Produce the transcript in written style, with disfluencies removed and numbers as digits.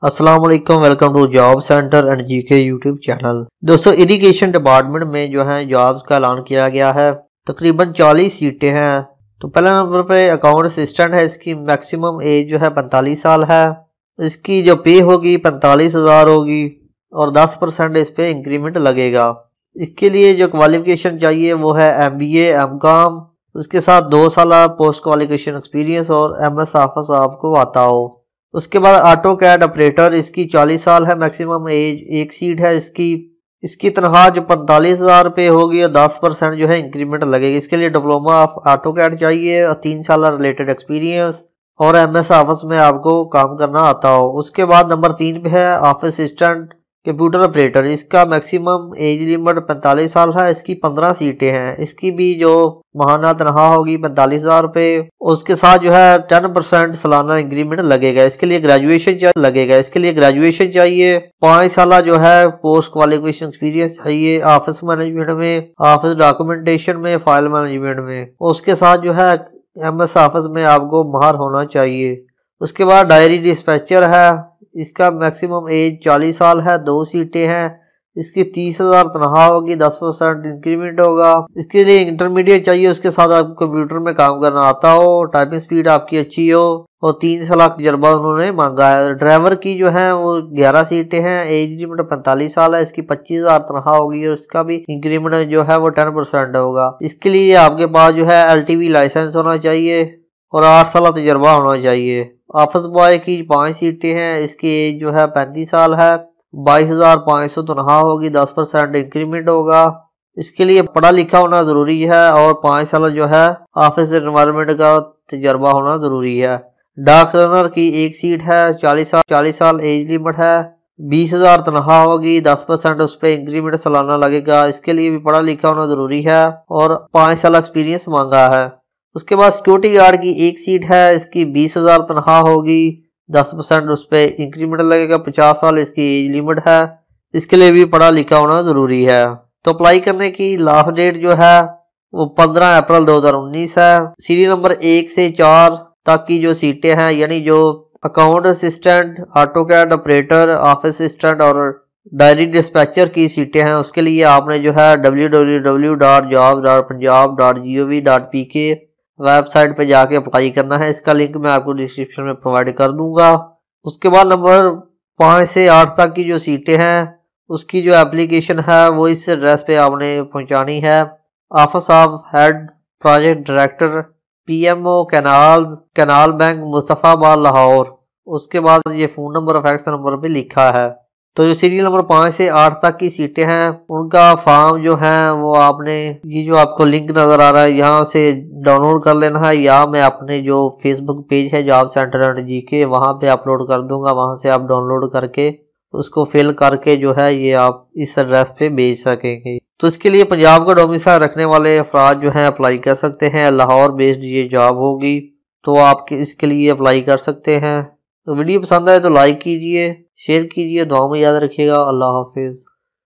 अस्सलाम वालेकुम, welcome to job centre and GK YouTube channel. दोस्तों, इरिगेशन डिपार्टमेंट में जो है जॉब्स का ऐलान किया गया है। तकरीबन 40 सीटें हैं। तो पहले नंबर पे अकाउंट असिस्टेंट है। इसकी मैक्सिमम एज जो है 45 साल है। इसकी जो पे होगी 45,000 होगी और 10% इस पे इंक्रीमेंट लगेगा। इसके लिए जो क्वालिफिकेशन चाहिए वो है MBA MCOM, उसके साथ 2 साल पोस्ट क्वालिफिकेशन एक्सपीरियंस और MS ऑफिस आपको आता हो। उसके बाद ऑटो कैड ऑपरेटर, इसकी 40 साल है मैक्सिमम एज। एक सीट है इसकी तनख्वाह जो 45,000 रुपये होगी और 10% जो है इंक्रीमेंट लगेगी। इसके लिए डिप्लोमा ऑफ ऑटो कैड चाहिए और 3 साल रिलेटेड एक्सपीरियंस और MS ऑफिस में आपको काम करना आता हो। उसके बाद नंबर 3 पे है ऑफिस असिस्टेंट कंप्यूटर ऑपरेटर। इसका मैक्सिमम एज लिमिट 45 साल है। इसकी 15 सीटें हैं। इसकी भी जो माहाना तनख्वाह होगी 45,000 रुपये। उसके साथ जो है 10% सालाना इंक्रीमेंट लगेगा। इसके लिए ग्रेजुएशन चाहिए। 5 साल जो है पोस्ट क्वालिफिकेशन एक्सपीरियंस चाहिए ऑफिस मैनेजमेंट में, ऑफिस डॉक्यूमेंटेशन में, फाइल मैनेजमेंट में। उसके साथ जो है MS ऑफिस में आपको माहर होना चाहिए। उसके बाद डायरी डिस्पैचर है। इसका मैक्सिमम एज 40 साल है। 2 सीटें हैं। इसकी 30,000 तनख्वाह होगी, 10% इंक्रीमेंट होगा। इसके लिए इंटरमीडिएट चाहिए। उसके साथ आपको कंप्यूटर में काम करना आता हो, टाइपिंग स्पीड आपकी अच्छी हो और 3 साल का तजर्बा उन्होंने मांगा है। ड्राइवर की जो है वो 11 सीटें हैं। एज लिमिट 45 साल है। इसकी 25,000 तनख्वाह होगी और इसका भी इंक्रीमेंट जो है वो 10% होगा। इसके लिए आपके पास जो है LTV लाइसेंस होना चाहिए और 8 साल तजर्बा होना चाहिए। ऑफिस बॉय की 5 सीटें हैं। इसकी एज जो है 35 साल है। 22,500 तनख्वाह होगी, 10% इंक्रीमेंट होगा। इसके लिए पढ़ा लिखा होना ज़रूरी है और 5 साल जो है ऑफिस एनवायरनमेंट का तजर्बा होना ज़रूरी है। डाक रनर की 1 सीट है। 40 साल एज लिमिट है। 20,000 तनख्वाह होगी, 10% उस पर इंक्रीमेंट सालाना लगेगा। इसके लिए भी पढ़ा लिखा होना ज़रूरी है और 5 साल एक्सपीरियंस मांगा है। उसके बाद सिक्योरिटी गार्ड की 1 सीट है। इसकी 20,000 तनख्वाह होगी, 10% उस पर इंक्रीमेंट लगेगा। 50 साल इसकी एज लिमिट है। इसके लिए भी पढ़ा लिखा होना ज़रूरी है। तो अप्लाई करने की लास्ट डेट जो है वो 15 अप्रैल 2019 है। सीरियल नंबर 1 से 4 तक की जो सीटें हैं, यानी जो account assistant, AutoCAD operator, office assistant और डायरी डिस्पैचर की सीटें हैं, उसके लिए आपने जो है www.jobs.punjab.gov.pk वेबसाइट पे जाके अप्लाई करना है। इसका लिंक मैं आपको डिस्क्रिप्शन में प्रोवाइड कर दूंगा। उसके बाद नंबर 5 से 8 तक की जो सीटें हैं उसकी जो एप्लीकेशन है वो इस एड्रेस पे आपने पहुंचानी है। Office of head project director, PMO canal bank, Mustafabad, Lahore. उसके बाद ये फ़ोन नंबर और फैक्स नंबर पे लिखा है। तो जो सीरियल नंबर 5 से 8 तक की सीटें हैं उनका फॉर्म जो है वो आपने ये जो आपको लिंक नज़र आ रहा है यहाँ से डाउनलोड कर लेना है, या मैं अपने जो फेसबुक पेज है जॉब सेंटर एंड GK वहाँ पे अपलोड कर दूंगा। वहाँ से आप डाउनलोड करके उसको फिल करके जो है ये आप इस एड्रेस पे भेज सकेंगे। तो इसके लिए पंजाब का डोमिसाइल रखने वाले अफराद जो हैं अप्लाई कर सकते हैं। लाहौर बेस्ड ये जॉब होगी तो आप इसके लिए अप्लाई कर सकते हैं। तो वीडियो पसंद आए तो लाइक कीजिए, शेयर कीजिए। दुआ में याद रखिएगा। अल्लाह हाफिज़।